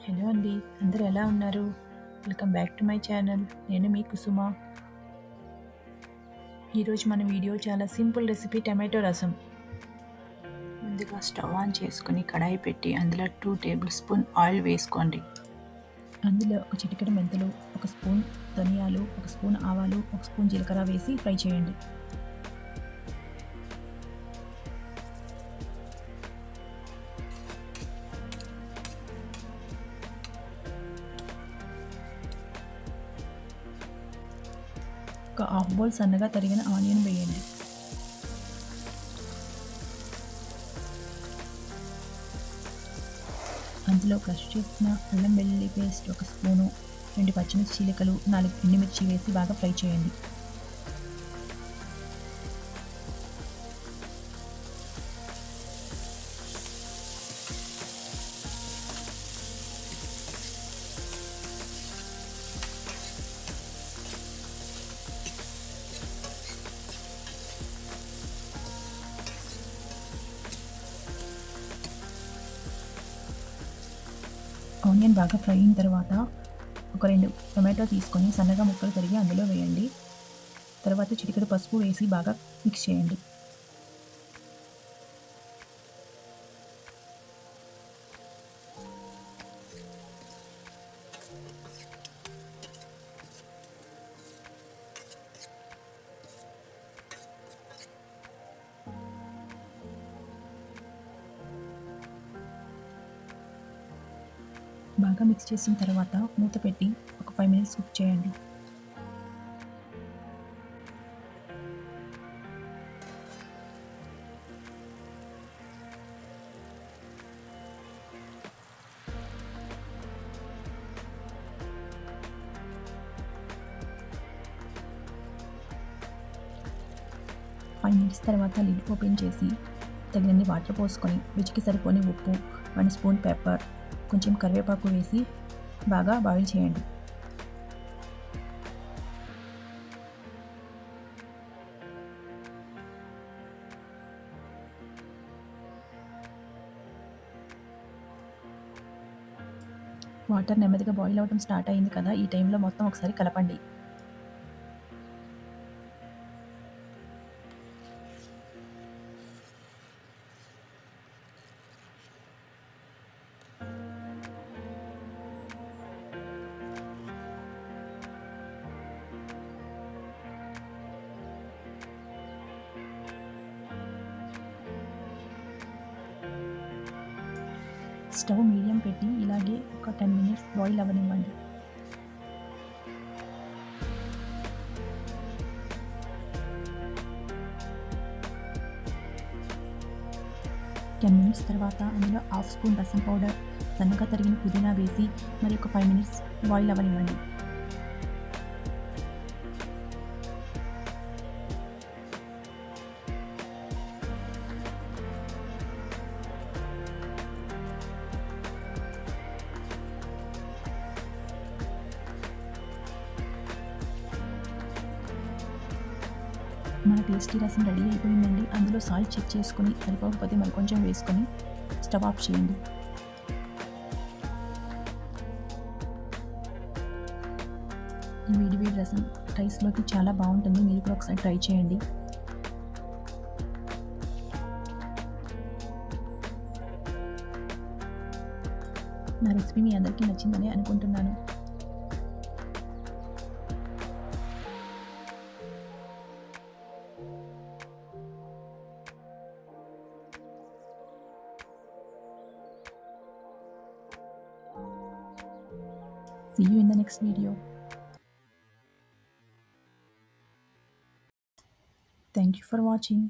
Hello అండి, అందరూ ఎలా ఉన్నారు? Welcome back to my channel. నేను మీ కుసుమ. ఈరోజు మన వీడియో చాలా సింపుల్ రెసిపీ టమాటో రసం. ముందుగా స్టవ్ ఆన్ చేసుకుని కడాయి పెట్టి అందులో 2 టేబుల్ స్పూన్ ఆయిల్ వేసుకోండి. అందులో ఒక చిటికెడు మెంతులు, 1 స్పూన్ ధనియాలు, 1 స్పూన్ ఆవాలు, 1 స్పూన్ జీలకర్ర వేసి ఫ్రై చేయండి. ఒక హాఫ్ బౌల్ సన్నగా తరిగిన ఆనియన్ వేయండి. అందులో క్రష్ చేసిన అల్లం వెల్లుల్లి పేస్ట్ 1 స్పూను, 2 పచ్చిమిర్చి చీలికలు, 4 ఎండుమిర్చి వేసి బాగా ఫ్రై చేయండి. ఆనియన్ బాగా ఫ్రై అయిన తర్వాత ఒక 2 టొమాటో తీసుకొని సన్నగా ముక్కలు తరిగి అందులో వేయండి. తర్వాత చిటికెడు పసుపు వేసి బాగా మిక్స్ చేయండి. బాగా మిక్స్ చేసిన తర్వాత మూత పెట్టి ఒక 5 మినిట్స్ కుక్ చేయండి. ఫైవ్ మినిట్స్ తర్వాత లిడ్ ఓపెన్ చేసి తగినన్ని వాటర్ పోసుకొని రుచికి సరిపోని ఉప్పు, 1 స్పూన్ పెప్పర్, కొంచెం కరివేపాకు వేసి బాగా బాయిల్ చేయండి. వాటర్ నెమ్మదిగా బాయిల్ అవడం స్టార్ట్ అయింది కదా, ఈ టైంలో మొత్తం ఒకసారి కలపండి. స్టవ్ మీడియం పెట్టి ఇలాగే ఒక 10 మినిట్స్ బాయిల్ అవ్వనివ్వండి. టెన్ మినిట్స్ తర్వాత అందులో హాఫ్ స్పూన్ రసం పౌడర్, సన్నగా తరిగిన పుదీనా వేసి మరి ఒక 5 మినిట్స్ బాయిల్ అవ్వనివ్వండి. మన టేస్టీ రసం రెడీ అయిపోయిందండి. అందులో సాల్ట్ చెక్ చేసుకొని సరిపోకపోతే మరి కొంచెం వేసుకొని స్టవ్ ఆఫ్ చేయండి. ఈ వేడి రసం రైస్లోకి చాలా బాగుంటుంది. మీరు కూడా ఒకసారి ట్రై చేయండి. నా రెసిపీ మీ అందరికీ నచ్చిందని అనుకుంటున్నాను. See you in the next video. Thank you for watching.